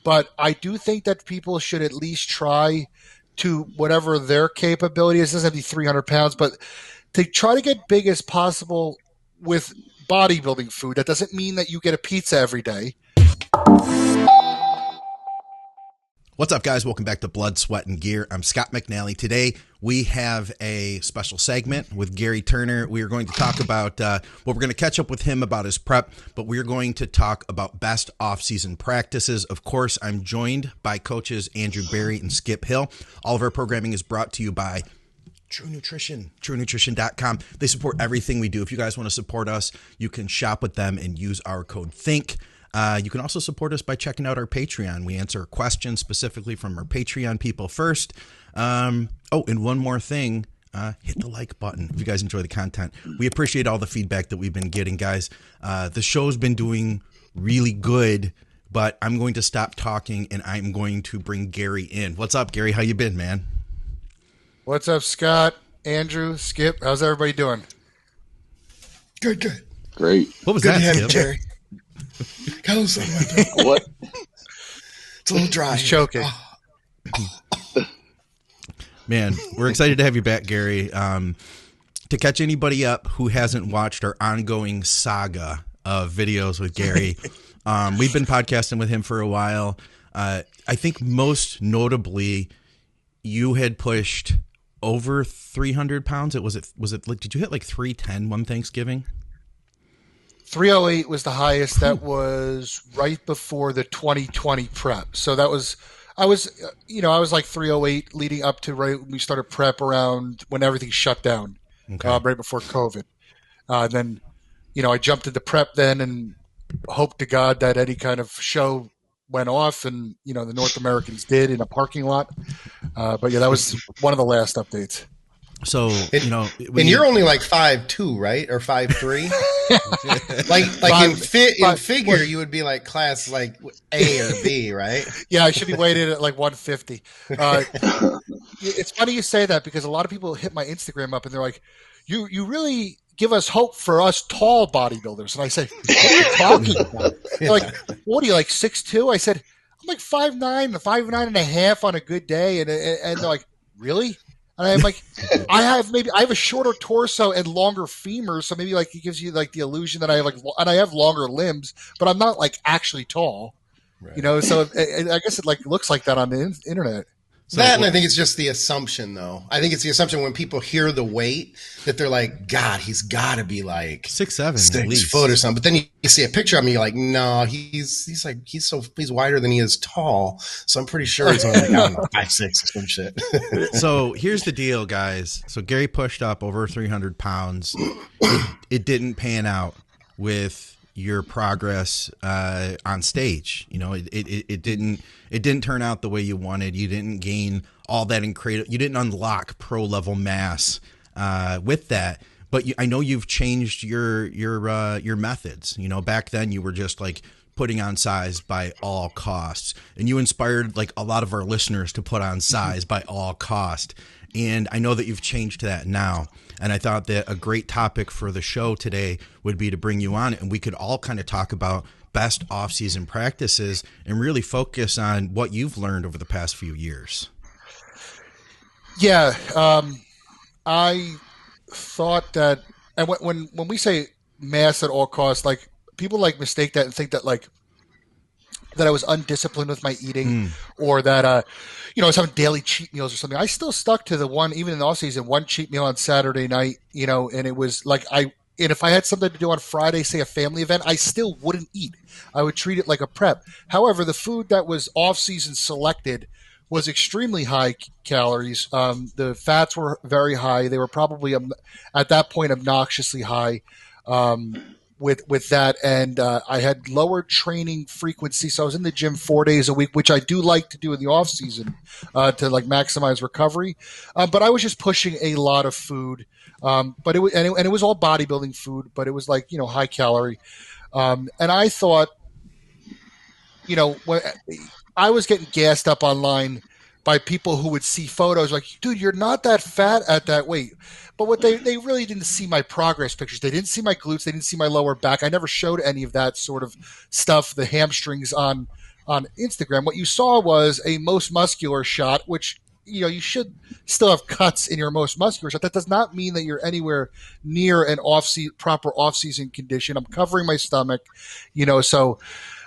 but I do think that people should at least try to whatever their capability is. It doesn't have to be 300 pounds, but to try to get big as possible with bodybuilding food. That doesn't mean that you get a pizza every day. What's up, guys? Welcome back to Blood, Sweat, and Gear. I'm Scott McNally. Today, we have a special segment with Gary Turner. We are going to talk about, we're going to catch up with him about his prep, but we're going to talk about best off-season practices. Of course, I'm joined by coaches Andrew Berry and Skip Hill. All of our programming is brought to you by True Nutrition, TrueNutrition.com. They support everything we do. If you guys want to support us, you can shop with them and use our code THINK. You can also support us by checking out our Patreon. We answer questions specifically from our Patreon people first. And one more thing, hit the like button if you guys enjoy the content. We appreciate all the feedback that we've been getting, guys. The show's been doing really good, but I'm going to stop talking and I'm going to bring Gary in. What's up, Gary? How you been, man? What's up, Scott, Andrew, Skip? How's everybody doing? Good. Great. What was Good that, to have Skip? you, Jerry. What? It's a little dry. He's choking. Man, we're excited to have you back, Gary. To catch anybody up who hasn't watched our ongoing saga of videos with Gary, we've been podcasting with him for a while. I think most notably, you had pushed over 300 pounds. Did you hit like 310 one Thanksgiving? 308 was the highest. That was right before the 2020 prep. So that was, I was like 308 leading up to right when we started prep around when everything shut down, right before COVID. Then, I jumped into prep then and hoped to God that any kind of show went off and, the North Americans did in a parking lot. But yeah, that was one of the last updates. So, and you're only like 5'2", right? Or 5'3"? in figure, you would be like class like A or B, right? Yeah, I should be weighted at like 150. It's funny you say that because a lot of people hit my Instagram up and they're like, you really give us hope for us tall bodybuilders. And I say, what are you talking about? They're like, what are you, like 6'2"? I said, I'm like 5'9", 5'9.5" on a good day. And they're like, really? And I'm like, I have a shorter torso and longer femurs, so maybe like it gives you like the illusion that I have and I have longer limbs, but I'm not like actually tall, right. So I guess it like looks like that on the internet. And I think it's just the assumption, though. I think it's the assumption when people hear the weight that they're like, God, he's got to be like 6'7", 6 foot or something. But then you see a picture of him, you're like, no, he's wider than he is tall. So I'm pretty sure he's only like, I don't know, 5'6" or some shit. So here's the deal, guys. So Gary pushed up over 300 pounds. It didn't pan out with your progress on stage. It didn't turn out the way you wanted. You didn't gain all that incredible. You didn't unlock pro level mass with that. But I know you've changed your methods. Back then you were just like putting on size by all costs, and you inspired like a lot of our listeners to put on size by all cost. And I know that you've changed to that now. And I thought that a great topic for the show today would be to bring you on and we could all kind of talk about best off-season practices and really focus on what you've learned over the past few years. Yeah. I thought that, and when we say mass at all costs, like people like mistake that and think that like, that I was undisciplined with my eating or that, I was having daily cheat meals or something. I still stuck to the one, even in the off season, one cheat meal on Saturday night, and it was like and if I had something to do on Friday, say a family event, I still wouldn't eat. I would treat it like a prep. However, the food that was off season selected was extremely high calories. The fats were very high. They were probably at that point obnoxiously high. With that, and I had lower training frequency, so I was in the gym 4 days a week, which I do like to do in the off season to like maximize recovery. But I was just pushing a lot of food, but it was all bodybuilding food, but it was like high calorie, and I thought, when I was getting gassed up online by people who would see photos like, dude, you're not that fat at that weight. But what they really didn't see my progress pictures. They didn't see my glutes. They didn't see my lower back. I never showed any of that sort of stuff, the hamstrings on on Instagram, what you saw was a most muscular shot, which, you know, you should still have cuts in your most muscular shot. That does not mean that you're anywhere near an proper off-season condition. I'm covering my stomach, you know, so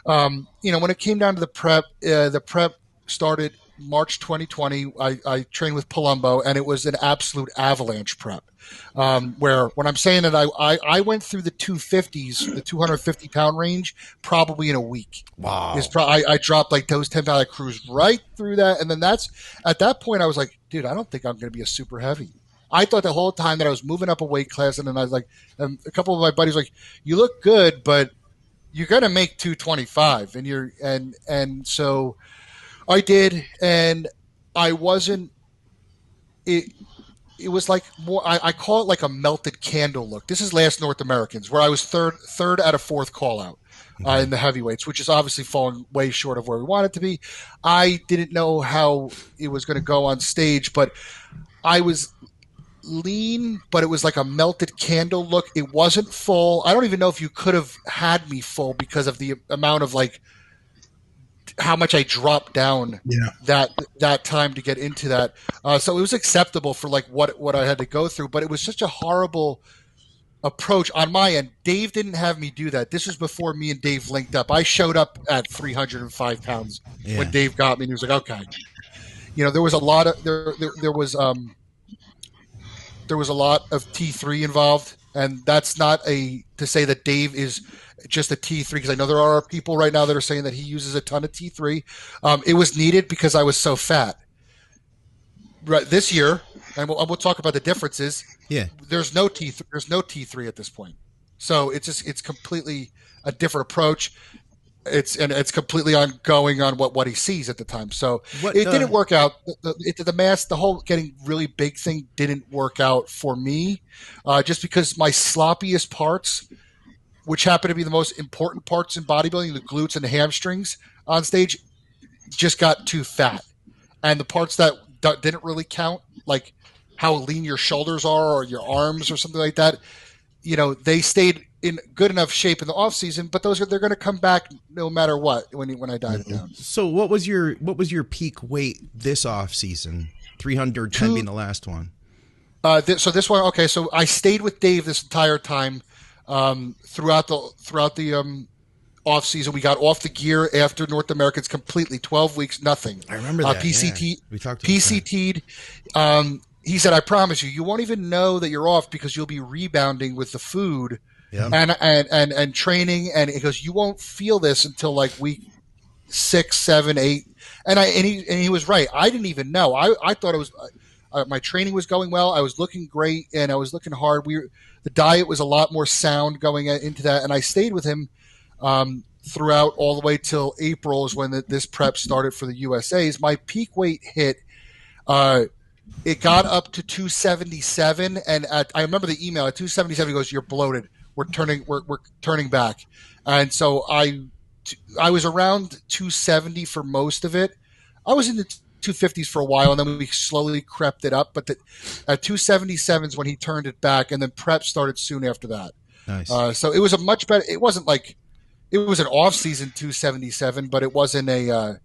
you know, when it came down to the prep started March 2020. I trained with Palumbo, and it was an absolute avalanche prep. Where when I'm saying that I went through the 250s, the 250-pound range, probably in a week. Wow. I dropped like those 10 pounds. I cruised right through that, and then at that point I was like, dude, I don't think I'm going to be a super heavy. I thought the whole time that I was moving up a weight class, and then I was like, a couple of my buddies were like, you look good, but you're going to make 225, and so I did, and I wasn't. It was like more. I call it like a melted candle look. This is last North Americans, where I was third out of fourth call out in the heavyweights, which is obviously falling way short of where we want it to be. I didn't know how it was going to go on stage, but I was lean, but it was like a melted candle look. It wasn't full. I don't even know if you could have had me full because of the amount of like how much I dropped down that time to get into that. So it was acceptable for like what I had to go through, but it was such a horrible approach on my end. Dave didn't have me do that. This was before me and Dave linked up. I showed up at 305 pounds when Dave got me, and he was like, okay. You know, there was a lot of there was a lot of T3 involved, and that's not to say that Dave is just a T3, because I know there are people right now that are saying that he uses a ton of T3. It was needed because I was so fat. Right this year, and we'll talk about the differences. Yeah, there's no T3 at this point, so it's completely a different approach. It's completely ongoing on what he sees at the time. So it didn't work out. The whole getting really big thing didn't work out for me, just because my sloppiest parts, which happen to be the most important parts in bodybuilding, the glutes and the hamstrings on stage, just got too fat. And the parts that didn't really count, like how lean your shoulders are or your arms or something like that, you know, they stayed in good enough shape in the off season, but they're going to come back no matter what when I dive down. So what was your peak weight this off season? 310 being the last one. So this one, okay. So I stayed with Dave this entire time, throughout the off season. We got off the gear after North Americans completely. 12 weeks, nothing. I remember that. PCT. Yeah. We talked about PCT'd. He said, I promise you won't even know that you're off because you'll be rebounding with the food. Yep. And training, and he goes, you won't feel this until like week 6, 7, 8. And he was right. I didn't even know. I thought it was my training was going well. I was looking great, and I was looking hard. The diet was a lot more sound going into that, and I stayed with him throughout all the way till April is when this prep started for the USAs. My peak weight hit. It got up to 277, and I remember the email at 277. He goes, "You're bloated. We're turning back." And so I was around 270 for most of it. I was in the 250s for a while, and then we slowly crept it up. But at 277 is when he turned it back, and then prep started soon after that. Nice. So it was a much better. It wasn't like it was an off-season 277, but it wasn't a.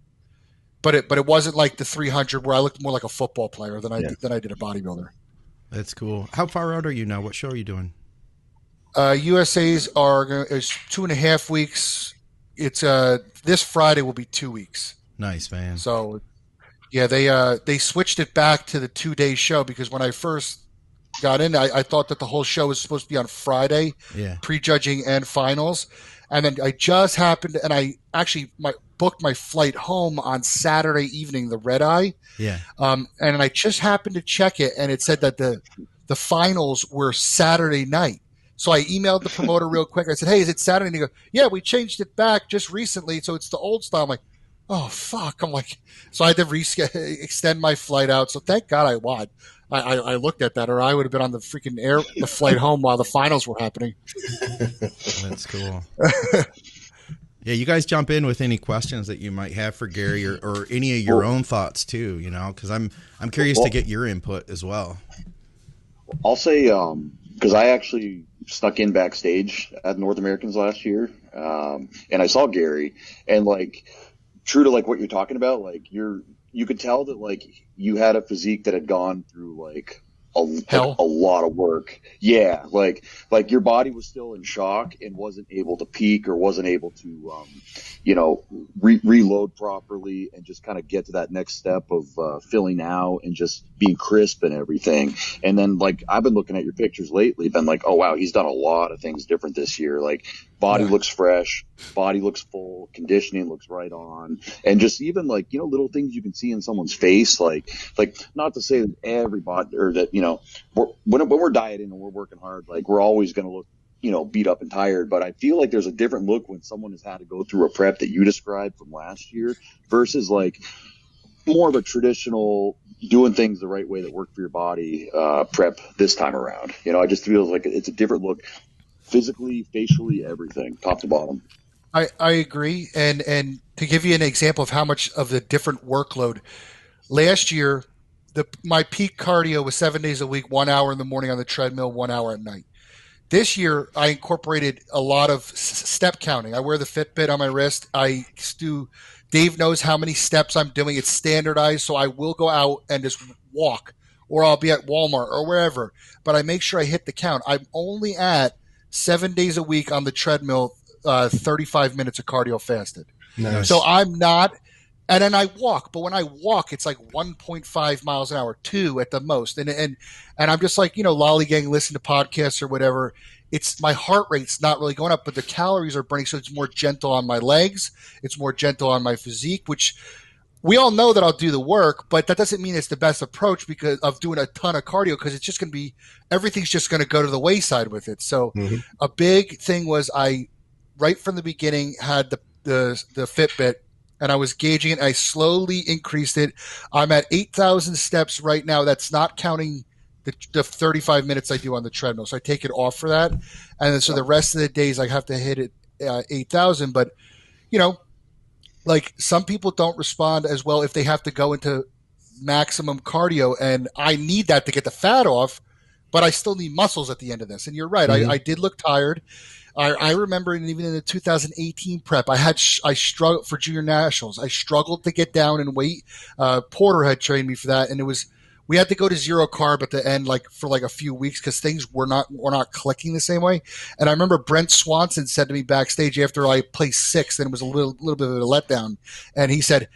But it wasn't like the 300 where I looked more like a football player than I did a bodybuilder. That's cool. How far out are you now? What show are you doing? USA's is 2.5 weeks. It's this Friday will be 2 weeks. Nice, man. So yeah, they switched it back to the 2-day show because when I first got in, I thought that the whole show was supposed to be on Friday, prejudging and finals, and then I just happened, and I actually booked my flight home on Saturday evening, the red eye. Yeah. And I just happened to check it, and it said that the finals were Saturday night. So I emailed the promoter real quick. I said, "Hey, is it Saturday?" And he goes, "Yeah, we changed it back just recently, so it's the old style." I'm like, "Oh fuck!" I'm like, so I had to extend my flight out. So thank God I won. I looked at that, or I would have been on the freaking the flight home while the finals were happening. That's cool. Yeah, you guys jump in with any questions that you might have for Gary, or any of your own thoughts too. You know, because I'm curious to get your input as well. I'll say because I actually snuck in backstage at North Americans last year, and I saw Gary, and like true to like what you're talking about, like you could tell that like you had a physique that had gone through like a Hell. lot of work. Yeah, like your body was still in shock and wasn't able to peak or wasn't able to reload properly and just kind of get to that next step of filling out and just being crisp and everything. And then like I've been looking at your pictures lately, been like, oh wow, he's done a lot of things different this year. Like body Yeah. looks fresh, body looks full, conditioning looks right on, and just even like little things you can see in someone's face, like not to say that everybody or that when we're dieting and we're working hard, like we're always going to look beat up and tired, but I feel like there's a different look when someone has had to go through a prep that you described from last year versus like more of a traditional doing things the right way that work for your body prep this time around. I just feel like it's a different look physically, facially, everything, top to bottom. I agree. And to give you an example of how much of the different workload, last year, my peak cardio was 7 days a week, 1 hour in the morning on the treadmill, 1 hour at night. This year, I incorporated a lot of step counting. I wear the Fitbit on my wrist. Dave knows how many steps I'm doing. It's standardized, so I will go out and just walk, or I'll be at Walmart or wherever. But I make sure I hit the count. I'm only at 7 days a week on the treadmill, 35 minutes of cardio fasted. Nice. So I'm not, and then I walk. But when I walk, it's like 1.5 miles an hour, 2 at the most. And I'm just like, lollygagging, listen to podcasts or whatever. It's my heart rate's not really going up, but the calories are burning. So it's more gentle on my legs. It's more gentle on my physique, which we all know that I'll do the work, but that doesn't mean it's the best approach because of doing a ton of cardio, because it's just going to be, everything's just going to go to the wayside with it. So a big thing was right from the beginning, had the Fitbit, and I was gauging it. I slowly increased it. I'm at 8,000 steps right now. That's not counting the 35 minutes I do on the treadmill. So I take it off for that. And then so the rest of the days I have to hit it 8,000. But, like some people don't respond as well if they have to go into maximum cardio. And I need that to get the fat off, but I still need muscles at the end of this. And you're right. I did look tired. I remember even in the 2018 prep, I struggled for junior nationals. I struggled to get down in weight. Porter had trained me for that, and we had to go to zero carb at the end, like for like a few weeks, because things were not clicking the same way. And I remember Brent Swanson said to me backstage after I placed sixth, and it was a little bit of a letdown, and he said,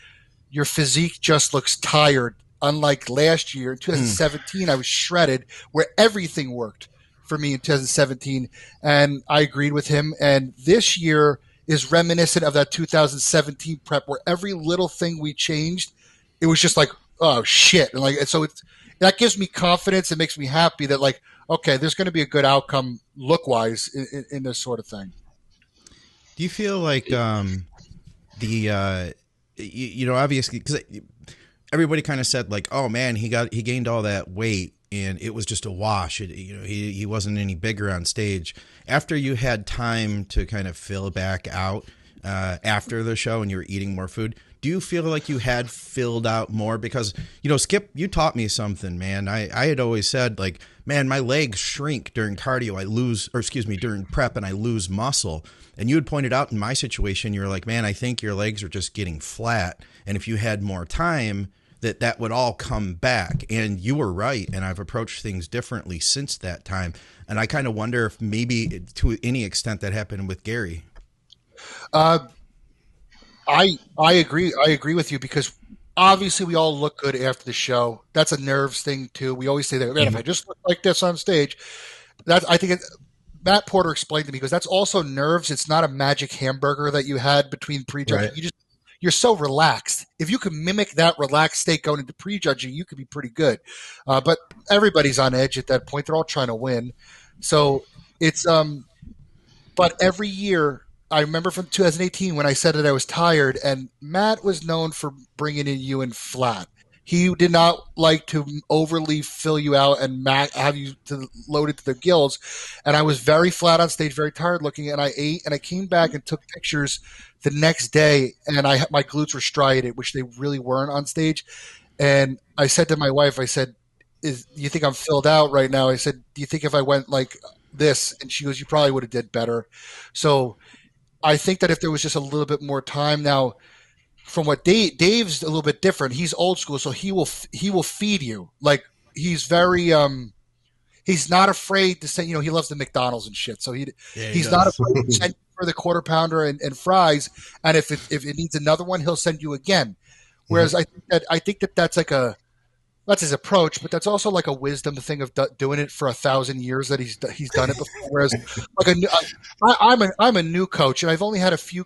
"Your physique just looks tired. Unlike last year, in 2017, I was shredded, where everything worked for me in 2017." And I agreed with him. And this year is reminiscent of that 2017 prep, where every little thing we changed, it was just like, oh shit. And so that gives me confidence. It makes me happy that like, okay, there's going to be a good outcome look wise in this sort of thing. Do you feel like obviously, because everybody kind of said like, oh man, he gained all that weight and it was just a wash. He wasn't any bigger on stage. After you had time to kind of fill back out after the show and you were eating more food, do you feel like you had filled out more? Because, Skip, you taught me something, man. I had always said like, man, my legs shrink during cardio. During prep, and I lose muscle. And you had pointed out in my situation, you were like, man, I think your legs are just getting flat. And if you had more time, that would all come back. And you were right. And I've approached things differently since that time. And I kind of wonder if maybe to any extent that happened with Gary. I agree. I agree with you, because obviously we all look good after the show. That's a nerves thing too. We always say that, man, if I just look like this on stage, Matt Porter explained to me, because that's also nerves. It's not a magic hamburger that you had between prejudging. Right. You're so relaxed. If you can mimic that relaxed state going into prejudging, you could be pretty good. But everybody's on edge at that point. They're all trying to win. So it's but every year, I remember from 2018 when I said that I was tired, and Matt was known for bringing you in flat. He did not like to overly fill you out and have you loaded to the gills. And I was very flat on stage, very tired looking, and I ate, and I came back and took pictures the next day, and my glutes were striated, which they really weren't on stage. And I said to my wife, I said, do you think I'm filled out right now? I said, do you think if I went like this? And she goes, you probably would have did better. So I think that if there was just a little bit more time now, from what Dave's a little bit different. He's old school, so he will feed you. Like he's very he's not afraid to say, he loves the McDonald's and shit. So he's not afraid to send you for the quarter pounder and fries. And if it needs another one, he'll send you again. Whereas I think that's like that's his approach, but that's also like a wisdom thing of doing it for 1,000 years that he's done it before. Whereas like I'm a new coach, and I've only had a few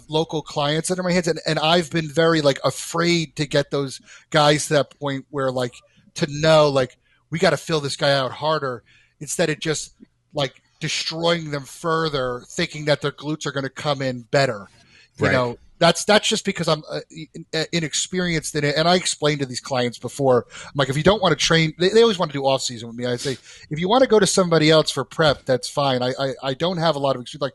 local clients under my hands, and I've been very like afraid to get those guys to that point where like to know like we got to fill this guy out harder instead of just like destroying them further, thinking that their glutes are going to come in better. You know, that's just because I'm inexperienced in it. And I explained to these clients before, I'm like, if you don't want to train, they always want to do off season with me. I say, if you want to go to somebody else for prep, that's fine. I don't have a lot of experience. Like,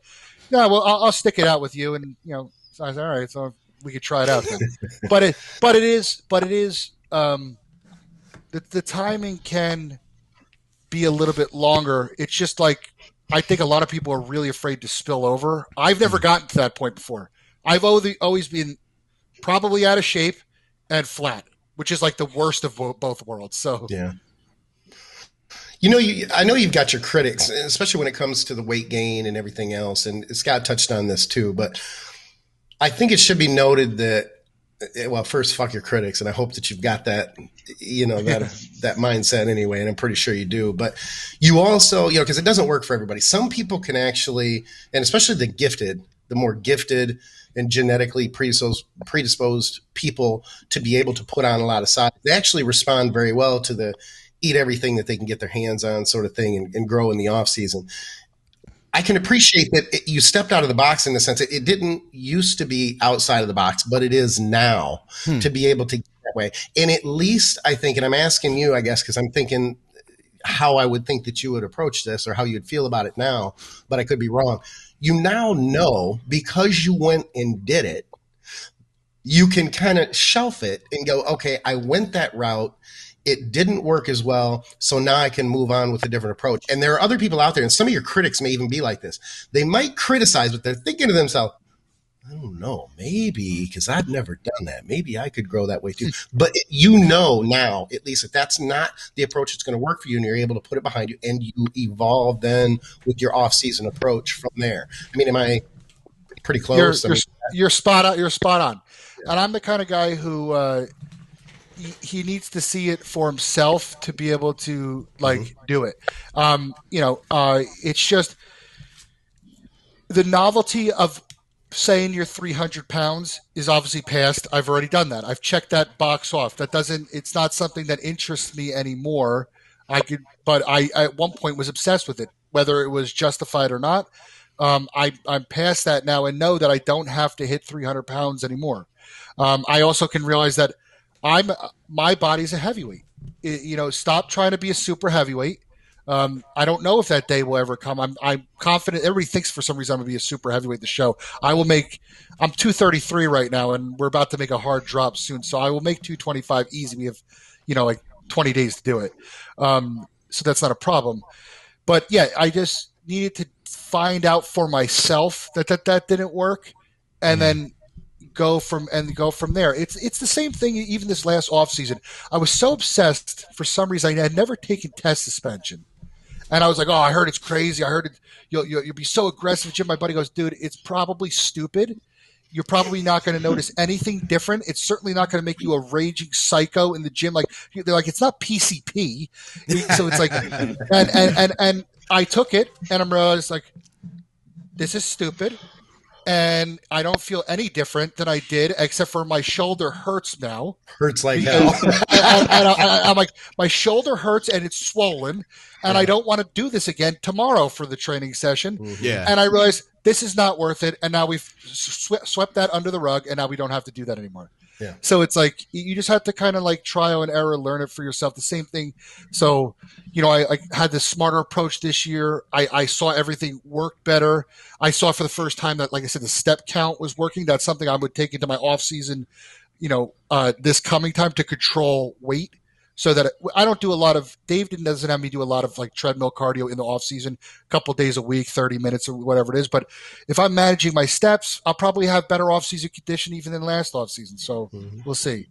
yeah, well, I'll stick it out with you. And, so I said, all right, so we could try it out then. but it is, the timing can be a little bit longer. It's just like, I think a lot of people are really afraid to spill over. I've never gotten to that point before. I've always been probably out of shape and flat, which is like the worst of both worlds. So yeah, I know you've got your critics, especially when it comes to the weight gain and everything else. And Scott touched on this too, but I think it should be noted that, well, first, fuck your critics, and I hope that you've got that, that mindset anyway, and I'm pretty sure you do. But you also, because it doesn't work for everybody. Some people can actually, and especially the more gifted and genetically predisposed people to be able to put on a lot of size, they actually respond very well to the eat everything that they can get their hands on sort of thing and grow in the off season. I can appreciate that you stepped out of the box in the sense that it didn't used to be outside of the box, but it is now to be able to get that way. And at least I think, and I'm asking you, I guess, because I'm thinking how I would think that you would approach this or how you'd feel about it now, but I could be wrong. You now know, because you went and did it, you can kind of shelf it and go, okay, I went that route. It didn't work as well, so now I can move on with a different approach. And there are other people out there, and some of your critics may even be like this. They might criticize, but they're thinking to themselves, I don't know, maybe, because I've never done that. Maybe I could grow that way too. But now, at least, if that's not the approach that's going to work for you, and you're able to put it behind you, and you evolve then with your off-season approach from there. I mean, am I pretty close? You're spot on. You're spot on. Yeah. And I'm the kind of guy who he needs to see it for himself to be able to do it. It's just the novelty of saying you're 300 pounds is obviously past. I've already done that. I've checked that box off. It's not something that interests me anymore. But I at one point was obsessed with it, whether it was justified or not. I'm past that now and know that I don't have to hit 300 pounds anymore. I also can realize that my body's a heavyweight. Stop trying to be a super heavyweight. I don't know if that day will ever come. I'm confident. Everybody thinks for some reason I'm going to be a super heavyweight at the show. I'm 233 right now, and we're about to make a hard drop soon. So I will make 225 easy. We have, like 20 days to do it. So that's not a problem. But yeah, I just needed to find out for myself that didn't work, and then go from there. It's the same thing. Even this last off season, I was so obsessed for some reason. I had never taken test suspension, and I was like, "Oh, I heard it's crazy. I heard it. You'll be so aggressive." Jim, my buddy, goes, "Dude, it's probably stupid. You're probably not going to notice anything different. It's certainly not going to make you a raging psycho in the gym. Like they're like, it's not PCP. So it's like, and I took it, and I'm realized like, this is stupid." And I don't feel any different than I did, except for my shoulder hurts now. Hurts like hell. I'm like, my shoulder hurts and it's swollen, and I don't want to do this again tomorrow for the training session. Yeah. And I realized this is not worth it, and now we've swept that under the rug, and now we don't have to do that anymore. Yeah. So it's like you just have to kind of like trial and error, learn it for yourself. The same thing. So, I had this smarter approach this year. I saw everything work better. I saw for the first time that, like I said, the step count was working. That's something I would take into my off season, this coming time to control weight. so that I don't do a lot of. Dave doesn't have me do a lot of like treadmill cardio in the off season, a couple days a week, 30 minutes or whatever it is. But if I'm managing my steps, I'll probably have better off season condition even than last off season. So we'll see.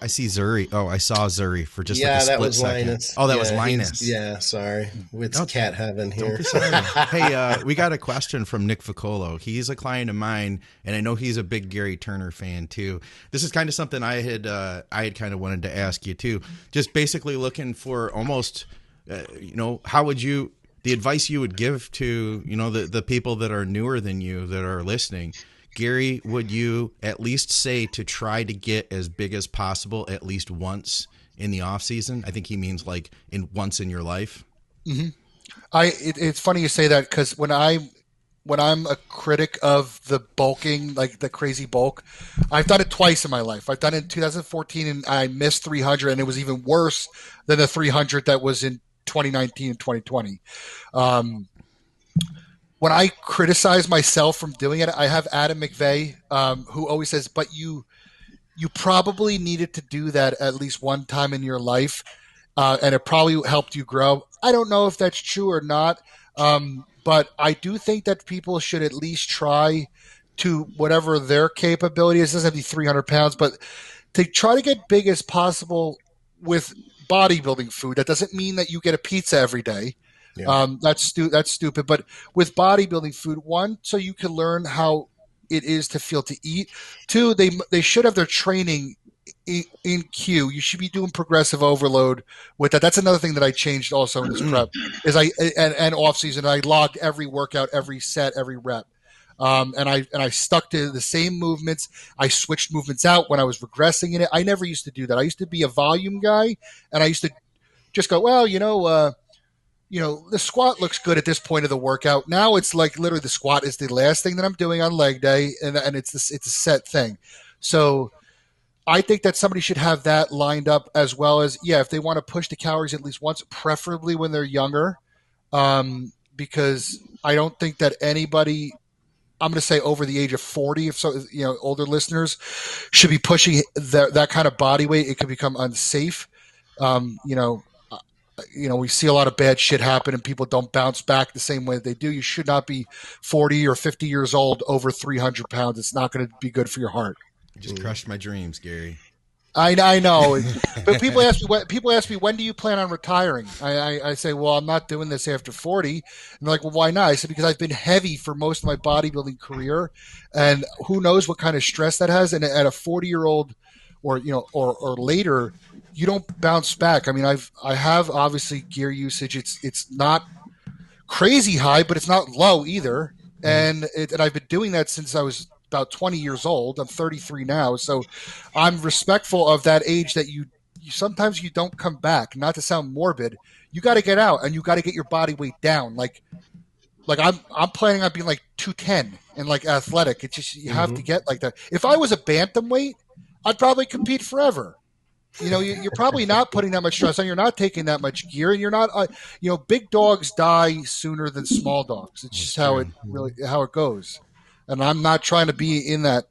I see Zuri. Oh, I saw Zuri for just like a Yeah, that split was second. Linus. Oh, that Yeah, was Linus. Yeah, sorry. It's cat heaven here. Don't be sorry. Hey, we got a question from Nick Ficolo. He's a client of mine, and I know he's a big Gary Turner fan too. This is kind of something I had kind of wanted to ask you too. Just basically looking for almost, how would you, the advice you would give to, the people that are newer than you that are listening. Gary, would you at least say to try to get as big as possible at least once in the off season? I think he means like once in your life. Mm-hmm. It's funny you say that because when I'm a critic of the bulking, like the crazy bulk, I've done it twice in my life. I've done it in 2014 and I missed 300, and it was even worse than the 300 that was in 2019 and 2020. When I criticize myself from doing it, I have Adam McVeigh, who always says, but you probably needed to do that at least one time in your life, and it probably helped you grow. I don't know if that's true or not, but I do think that people should at least try to whatever their capability is. It doesn't have to be 300 pounds, but to try to get big as possible with bodybuilding food. That doesn't mean that you get a pizza every day. Yeah. That's stupid. But with bodybuilding food, one, so you can learn how it is to feel to eat. Two, they should have their training in queue. You should be doing progressive overload with that. That's another thing that I changed also in this prep is and off season. I logged every workout, every set, every rep. And I stuck to the same movements. I switched movements out when I was regressing in it. I never used to do that. I used to be a volume guy, and I used to just go, well, the squat looks good at this point of the workout. Now it's like literally the squat is the last thing that I'm doing on leg day, and it's a set thing. So I think that somebody should have that lined up as well as, if they want to push the calories at least once, preferably when they're younger, because I don't think that anybody, I'm going to say over the age of 40, if so, older listeners should be pushing that kind of body weight. It could become unsafe. We see a lot of bad shit happen and people don't bounce back the same way they do. You should not be 40 or 50 years old over 300 pounds. It's not going to be good for your heart. You just crushed my dreams, Gary. I know, but people ask me, when do you plan on retiring? I say, well, I'm not doing this after 40. And they're like, well, why not? I said, because I've been heavy for most of my bodybuilding career, and who knows what kind of stress that has. And at a 40-year-old or later, you don't bounce back. I mean, I have obviously gear usage. It's not crazy high, but it's not low either. And I've been doing that since I was about 20 years old. I'm 33 now, so I'm respectful of that age that you sometimes you don't come back. Not to sound morbid, you got to get out and you got to get your body weight down. Like I'm planning on being like 210 and like athletic. It's just you have to get like that. If I was a bantamweight, I'd probably compete forever. You're probably not putting that much stress on. You're not taking that much gear, and you're not. Big dogs die sooner than small dogs. It's just how it goes. And I'm not trying to be in that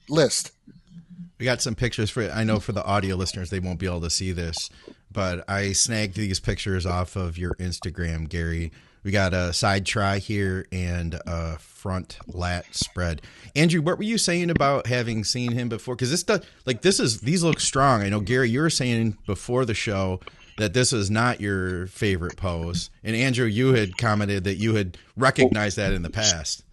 list. We got some pictures I know for the audio listeners, they won't be able to see this, but I snagged these pictures off of your Instagram, Gary. We got a side try here and a front lat spread. Andrew, what were you saying about having seen him before? Because these look strong. I know, Gary, you were saying before the show that this is not your favorite pose. And Andrew, you had commented that you had recognized that in the past.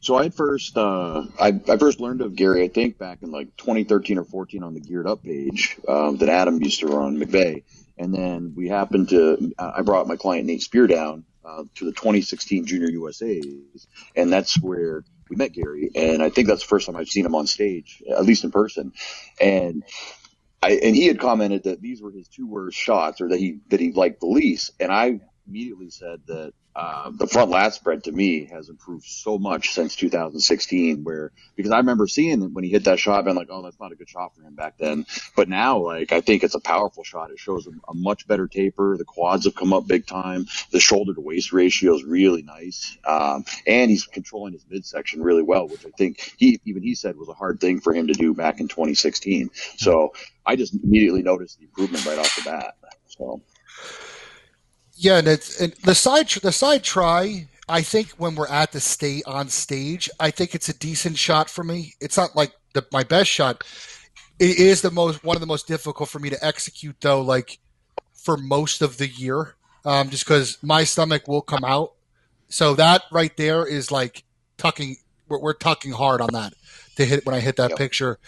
So I first learned of Gary, I think back in like 2013 or 14 on the Geared Up page that Adam used to run, McVeigh. And then we happened to, I brought my client Nate Spear down to the 2016 Junior USAs, and that's where we met Gary. And I think that's the first time I've seen him on stage, at least in person. And he had commented that these were his two worst shots, or that he liked the least. And I immediately said that the front lat spread to me has improved so much since 2016, because I remember seeing it when he hit that shot, being like, oh, that's not a good shot for him back then. But now, like, I think it's a powerful shot. It shows a much better taper. The quads have come up big time. The shoulder to waist ratio is really nice. And he's controlling his midsection really well, which I think he said was a hard thing for him to do back in 2016. So I just immediately noticed the improvement right off the bat. So. Yeah, and the side try. I think when we're at on stage, I think it's a decent shot for me. It's not like my best shot. It is one of the most difficult for me to execute, though. Like for most of the year, just because my stomach will come out. So that right there is like tucking. We're tucking hard on that to hit when I hit that Yep. picture.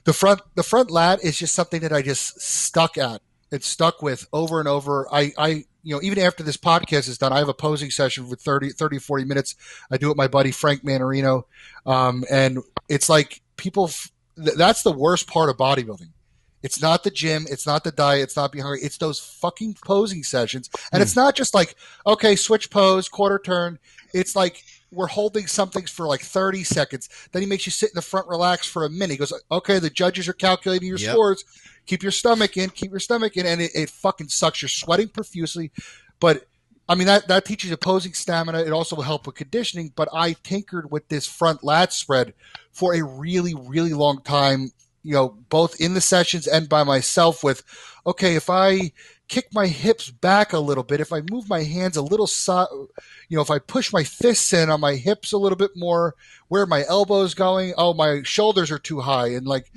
The front lat is just something that I just stuck at. It's stuck with over and over. I even after this podcast is done, I have a posing session for 30, 40 minutes. I do it with my buddy Frank Manarino. And it's like that's the worst part of bodybuilding. It's not the gym. It's not the diet. It's not being hungry. It's those fucking posing sessions. And it's not just like, okay, switch pose, quarter turn. It's like we're holding something for like 30 seconds. Then he makes you sit in the front, relax for a minute. He goes, okay, the judges are calculating your scores. Keep your stomach in. And it fucking sucks. You're sweating profusely. But, I mean, that teaches you posing stamina. It also will help with conditioning. But I tinkered with this front lat spread for a really, really long time, both in the sessions and by myself with, okay, if I kick my hips back a little bit, if I move my hands a little, if I push my fists in on my hips a little bit more, where are my elbows going? Oh, my shoulders are too high. And like,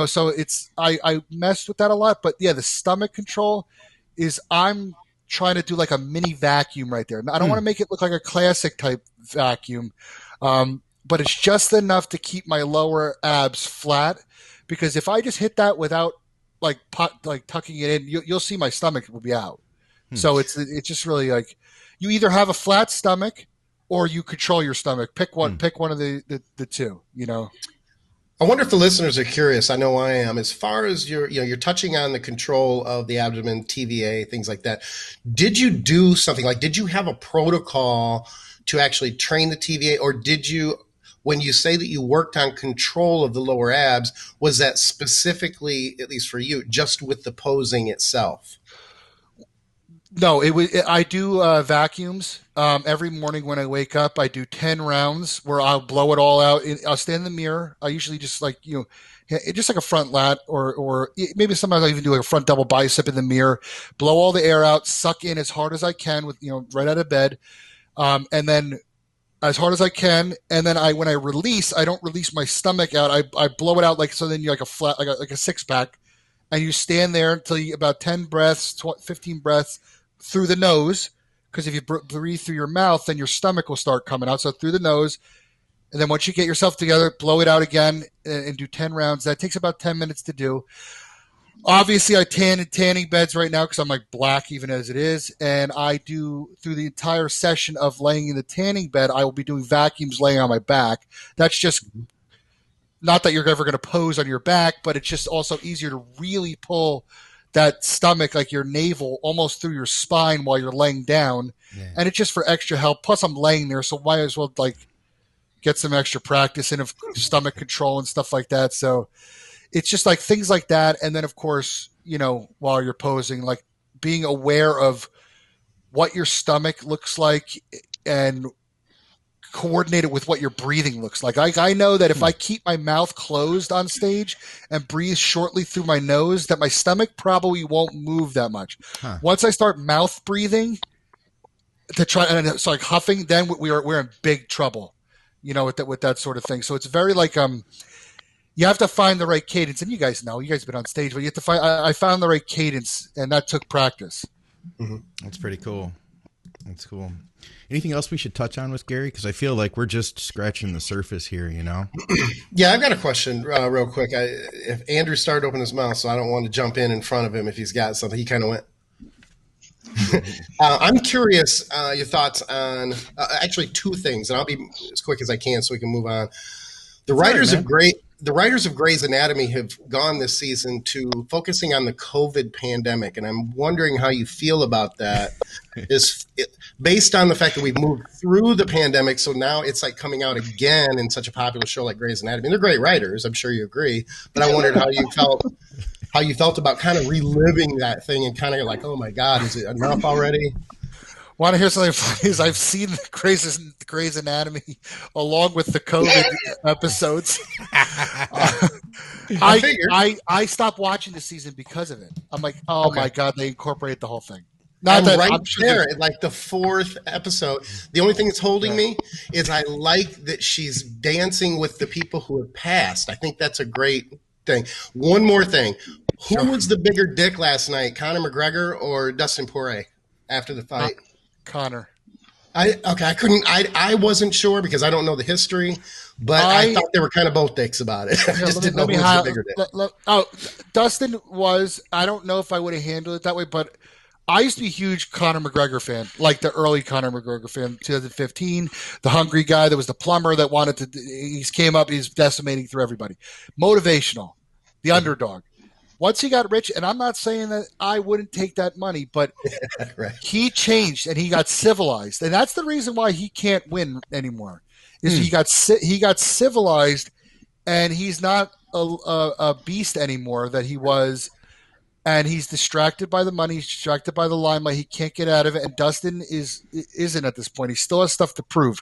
so I messed with that a lot. But yeah, the stomach control is I'm trying to do like a mini vacuum right there. I don't want to make it look like a classic type vacuum, but it's just enough to keep my lower abs flat. Because if I just hit that without like tucking it in, you'll see my stomach will be out. So it's just really like you either have a flat stomach or you control your stomach. Pick one of the two. I wonder if the listeners are curious. I know I am. As far as you're touching on the control of the abdomen, TVA, things like that. Did you do something like? Did you have a protocol to actually train the TVA, or did you? When you say that you worked on control of the lower abs, was that specifically, at least for you, just with the posing itself? No, I do vacuums every morning when I wake up. I do 10 rounds where I'll blow it all out. I'll stand in the mirror. I usually just like just like a front lat, or maybe sometimes I even do like a front double bicep in the mirror. Blow all the air out, suck in as hard as I can with right out of bed, and then as hard as I can, and then when I release, I don't release my stomach out. I blow it out like so. Then you're like a flat, like a 6-pack, and you stand there until you about 10 breaths, 15 breaths through the nose. Because if you breathe through your mouth, then your stomach will start coming out. So through the nose, and then once you get yourself together, blow it out again and do 10 rounds. That takes about 10 minutes to do. Obviously, I tan in tanning beds right now because I'm like black even as it is. And I do through the entire session of laying in the tanning bed, I will be doing vacuums laying on my back. That's just not that you're ever going to pose on your back, but it's just also easier to really pull that stomach, like your navel, almost through your spine while you're laying down. Yeah. And it's just for extra help. Plus, I'm laying there, so might as well like get some extra practice in of stomach control and stuff like that. So it's just like things like that. And then, of course, while you're posing, like being aware of what your stomach looks like and coordinate it with what your breathing looks like. I know that if I keep my mouth closed on stage and breathe shortly through my nose, that my stomach probably won't move that much. Once I start mouth breathing to try, and it's like huffing, then we're in big trouble, with that sort of thing. So it's very like, you have to find the right cadence, and you guys know, you guys have been on stage, but you have to find. I found the right cadence, and that took practice. Mm-hmm. That's pretty cool. That's cool. Anything else we should touch on with Gary? Because I feel like we're just scratching the surface here. Yeah, I've got a question real quick. If Andrew started to open his mouth, so I don't want to jump in front of him if he's got something. He kind of went. I'm curious your thoughts on actually two things, and I'll be as quick as I can so we can move on. The writers of great the writers of Grey's Anatomy have gone this season to focusing on the COVID pandemic, and I'm wondering how you feel about that. Based on the fact that we've moved through the pandemic, so now it's like coming out again in such a popular show like Grey's Anatomy. And they're great writers, I'm sure you agree. But I wondered how you felt about kind of reliving that thing and kind of like, oh my God, is it enough already? Want to hear something funny? Is I've seen the Grey's Anatomy along with the COVID episodes. I stopped watching the season because of it. I'm like, oh my God, they incorporated the whole thing. Not that right there at like the 4th episode. The only thing that's holding me is I like that she's dancing with the people who have passed. I think that's a great thing. One more thing. Who was the bigger dick last night, Conor McGregor or Dustin Poirier after the fight? Conor. I wasn't sure because I don't know the history, but I thought they were kind of both dicks about it. I just didn't know who was the bigger dick. Dustin was. I don't know if I would have handled it that way, but I used to be a huge Conor McGregor fan, like the early Conor McGregor fan, 2015, the hungry guy that was the plumber that wanted to, he came up, he's decimating through everybody. Motivational, the underdog. Once he got rich, and I'm not saying that I wouldn't take that money, but he changed and he got civilized. And that's the reason why he can't win anymore, is he got civilized and he's not a beast anymore that he was. And he's distracted by the money. He's distracted by the limelight. He can't get out of it. And Dustin isn't at this point. He still has stuff to prove.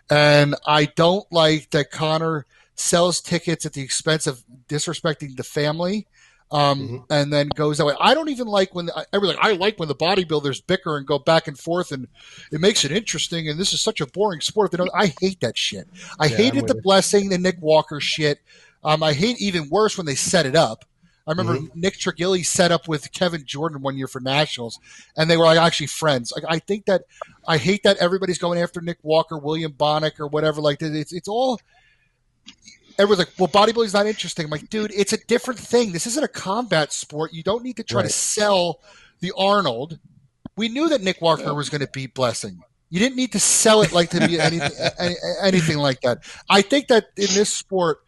And I don't like that Conor sells tickets at the expense of disrespecting the family, and then goes that way. I don't even like when I like when the bodybuilders bicker and go back and forth, and it makes it interesting. And this is such a boring sport. I hate that shit. I hated the Blessing and Nick Walker shit. I hate even worse when they set it up. I remember Nick Trigili set up with Kevin Jordan one year for nationals, and they were like actually friends. Like, I hate that everybody's going after Nick Walker, William Bonnick, or whatever. Like it's all. Everyone's like, well, bodybuilding's not interesting. I'm like, dude, it's a different thing. This isn't a combat sport. You don't need to try to sell the Arnold. We knew that Nick Walker was going to beat Blessing. You didn't need to sell it like to be anything like that. I think that in this sport,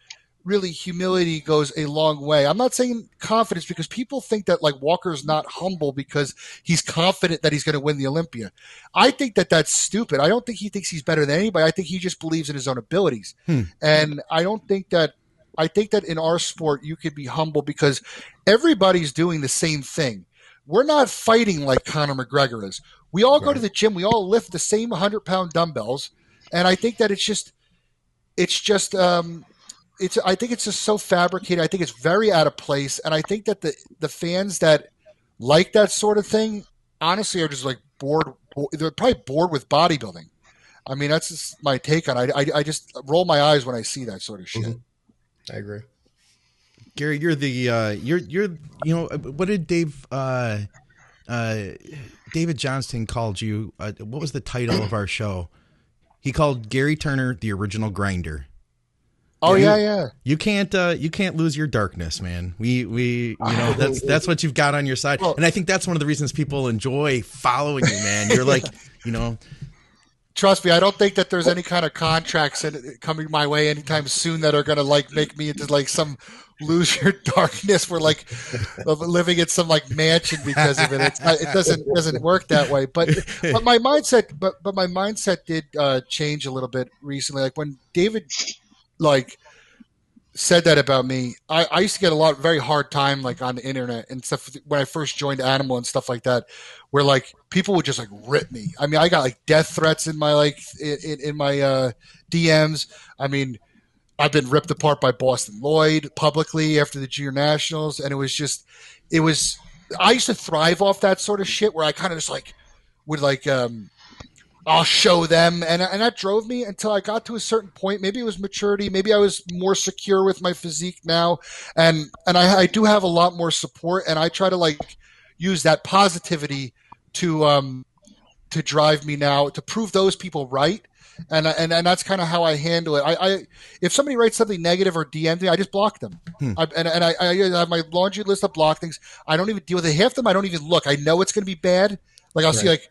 really, humility goes a long way. I'm not saying confidence, because people think that like Walker's not humble because he's confident that he's going to win the Olympia. I think that that's stupid. I don't think he thinks he's better than anybody. I think he just believes in his own abilities. And I think that in our sport, you could be humble because everybody's doing the same thing. We're not fighting like Conor McGregor is. We all go to the gym. We all lift the same 100-pound dumbbells. And I think that I think it's just so fabricated. I think it's very out of place. And I think that the fans that like that sort of thing, honestly, are just like bored. They're probably bored with bodybuilding. I mean, that's just my take on it. I just roll my eyes when I see that sort of shit. I agree. Gary, you're what did David Johnston called you? What was the title of our show? He called Gary Turner the original grinder. Oh yeah. You can't lose your darkness, man. We that's what you've got on your side, and I think that's one of the reasons people enjoy following you, man. You're like, Trust me, I don't think that there's any kind of contracts coming my way anytime soon that are going to like make me into like some lose your darkness. We're like living in some like mansion because of it. It doesn't work that way. But my mindset did change a little bit recently. Like when David said that about me, I used to get a very hard time like on the internet and stuff when I first joined Animal and stuff like that, where like people would just like rip me. I mean, I got like death threats in my in my DMs. I mean, I've been ripped apart by Boston Lloyd publicly after the Junior Nationals, and I used to thrive off that sort of shit where I kind of just like would like I'll show them. And that drove me until I got to a certain point. Maybe it was maturity. Maybe I was more secure with my physique now. And I do have a lot more support. And I try to like use that positivity to drive me now to prove those people right. And that's kind of how I handle it. I if somebody writes something negative or DMs me, I just block them. I have my laundry list of block things. I don't even deal with it. Half of them I don't even look. I know it's going to be bad. Like I'll see like,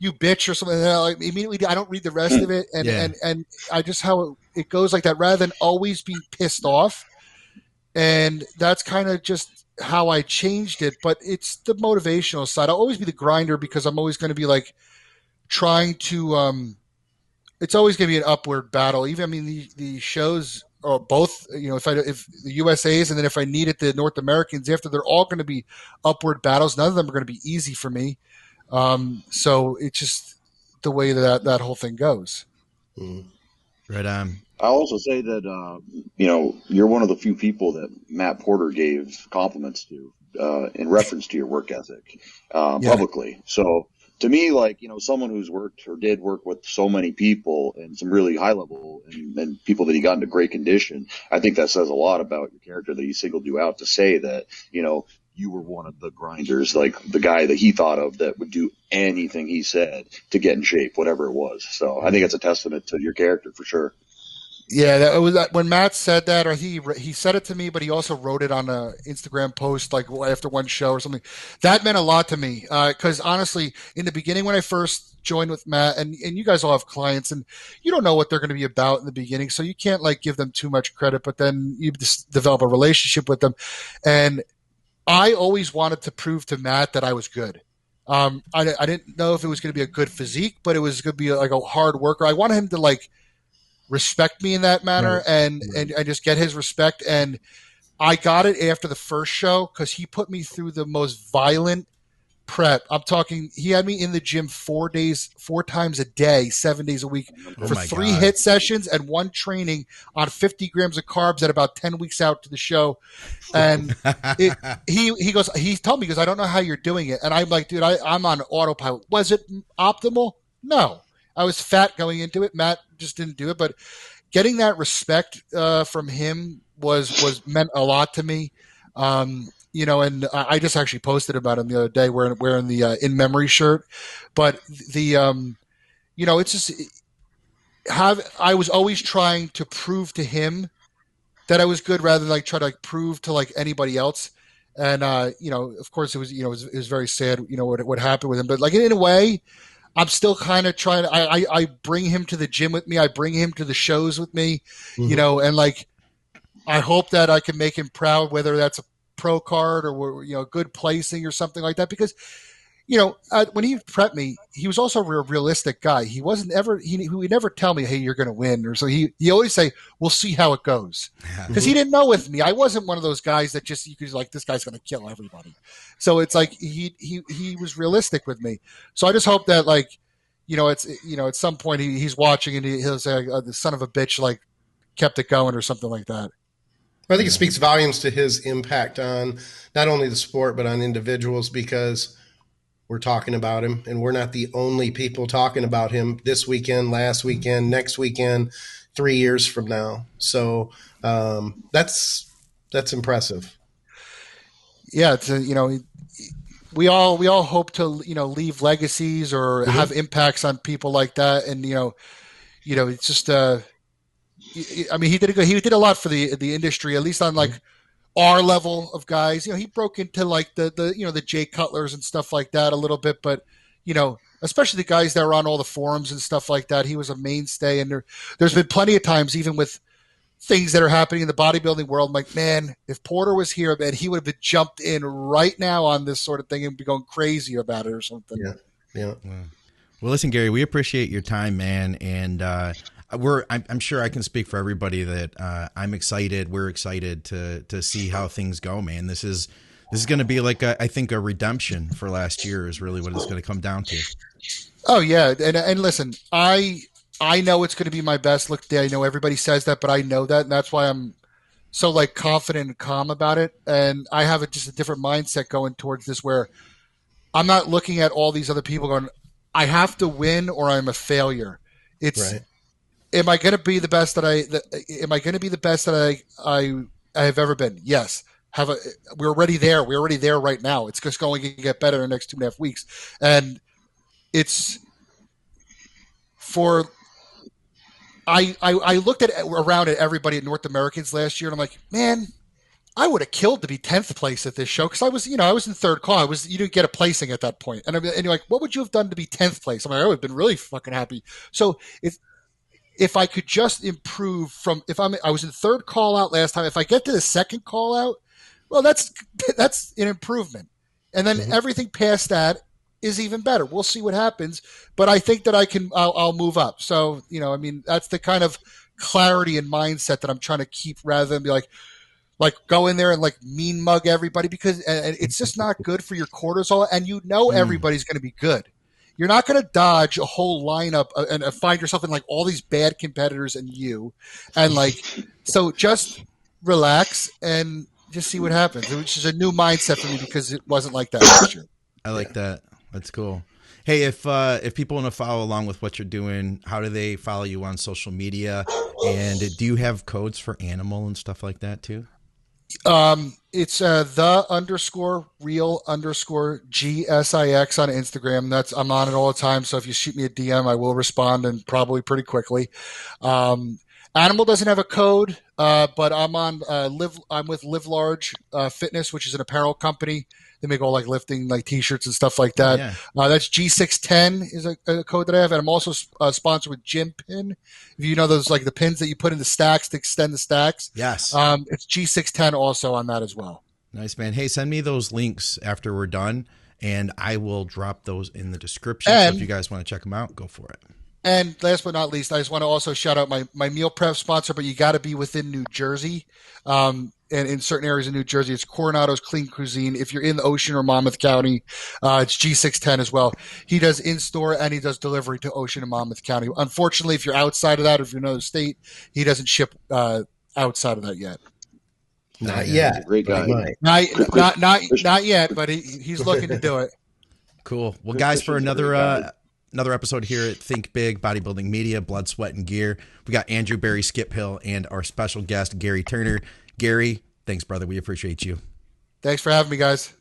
you bitch or something, and like immediately I don't read the rest of it, and I just how it goes like that rather than always being pissed off. And that's kind of just how I changed it. But it's the motivational side. I'll always be the grinder because I'm always going to be like trying to. It's always going to be an upward battle. Even I mean the shows are both. If the USA's and then if I needed the North Americans after, they're all going to be upward battles. None of them are going to be easy for me. So it's just the way that whole thing goes. Right on. I'll also say that you're one of the few people that Matt Porter gave compliments to in reference to your work ethic publicly. So to me, like, someone who's worked or did work with so many people and some really high level and people that he got into great condition, I think that says a lot about your character that he singled you out to say that, you were one of the grinders, like the guy that he thought of that would do anything he said to get in shape, whatever it was. So I think it's a testament to your character for sure. Yeah, that was that when Matt said that, or he said it to me, but he also wrote it on a Instagram post like after one show or something. That meant a lot to me because honestly, in the beginning when I first joined with Matt, and you guys all have clients, and you don't know what they're going to be about in the beginning, so you can't like give them too much credit. But then you just develop a relationship with them, and I always wanted to prove to Matt that I was good. I didn't know if it was going to be a good physique, but it was going to be like a hard worker. I wanted him to like respect me in that manner and just get his respect. And I got it after the first show because he put me through the most violent prep. I'm talking, he had me in the gym 4 times a day, 7 days a week for 3 hit sessions and 1 training on 50 grams of carbs at about 10 weeks out to the show. And he told me, he goes, I don't know how you're doing it. And I'm like, dude, I'm on autopilot. Was it optimal? No. I was fat going into it. Matt just didn't do it. But getting that respect from him was meant a lot to me. And I just actually posted about him the other day wearing the in memory shirt. But it's just I was always trying to prove to him that I was good rather than like try to like prove to like anybody else. And of course it was it was very sad what happened with him. But like in a way, I'm still kind of trying to. I bring him to the gym with me. I bring him to the shows with me. And like I hope that I can make him proud, whether that's a pro card or good placing or something like that. Because when he prepped me, he was also a realistic guy. He wasn't ever he would never tell me, hey, you're going to win, or so he always say, we'll see how it goes, because he didn't know with me. I wasn't one of those guys that just you could like, this guy's going to kill everybody. So it's like he was realistic with me. So I just hope that like it's at some point he's watching and he'll say, the son of a bitch like kept it going or something like that. I think it speaks volumes to his impact on not only the sport, but on individuals, because we're talking about him and we're not the only people talking about him this weekend, last weekend, next weekend, 3 years from now. So that's impressive. Yeah. It's we all hope to, leave legacies or have impacts on people like that. And, it's just, I mean, he did a lot for the industry, at least on like our level of guys. He broke into like the Jay Cutlers and stuff like that a little bit, but especially the guys that are on all the forums and stuff like that, he was a mainstay. And there's been plenty of times, even with things that are happening in the bodybuilding world, I'm like, man, if Porter was here, man, he would have been jumped in right now on this sort of thing and be going crazy about it or something. Yeah. Well, listen, Gary, we appreciate your time, man, and I'm sure I can speak for everybody that I'm excited. We're excited to see how things go, man. This is going to be like I think a redemption for last year is really what it's going to come down to. Oh yeah, and listen, I know it's going to be my best look day. I know everybody says that, but I know that, and that's why I'm so like confident and calm about it. And I have just a different mindset going towards this, where I'm not looking at all these other people going, I have to win or I'm a failure. It's right. Am I going to be the best that I have ever been? Yes. We're already there. We're already there right now. It's just going to get better in the next 2.5 weeks. And it's for, I looked around at everybody at North Americans last year and I'm like, man, I would have killed to be 10th place at this show, because I was in third call. You didn't get a placing at that point. And you're like, what would you have done to be 10th place? I'm like, I would have been really fucking happy. So if I could just improve from, I was in third call out last time. If I get to the second call out, well, that's an improvement. And then everything past that is even better. We'll see what happens, but I think that I'll move up. So, I mean, that's the kind of clarity and mindset that I'm trying to keep, rather than be like go in there and like mean mug everybody, because and it's just not good for your cortisol. And everybody's going to be good. You're not going to dodge a whole lineup and find yourself in like all these bad competitors and so just relax and just see what happens, which is a new mindset for me because it wasn't like that last year. I like that. That's cool. Hey, if people want to follow along with what you're doing, how do they follow you on social media? And do you have codes for animal and stuff like that too? It's the_real_GSIX on Instagram. I'm on it all the time. So if you shoot me a DM, I will respond, and probably pretty quickly. Animal doesn't have a code, but I'm on I'm with Live Large Fitness, which is an apparel company. They make all like lifting, like t-shirts and stuff like that. Yeah. That's G610 is a code that I have. And I'm also sponsored with Gym Pin. If you know those, like the pins that you put in the stacks to extend the stacks. Yes. It's G610 also on that as well. Nice, man. Hey, send me those links after we're done, and I will drop those in the description. So if you guys want to check them out, go for it. And last but not least, I just want to also shout out my meal prep sponsor, but you got to be within New Jersey. And in certain areas of New Jersey, it's Coronado's Clean Cuisine. If you're in the Ocean or Monmouth County, it's G610 as well. He does in-store and he does delivery to Ocean and Monmouth County. Unfortunately, if you're outside of that, or if you're in another state, he doesn't ship outside of that yet. Not yet. Great guy. Not yet, but he's looking to do it. Cool. Well, guys, for another episode here at Think Big Bodybuilding Media, Blood, Sweat, and Gear, we got Andrew Berry Skip Hill and our special guest, Gary Turner. Gary, thanks, brother. We appreciate you. Thanks for having me, guys.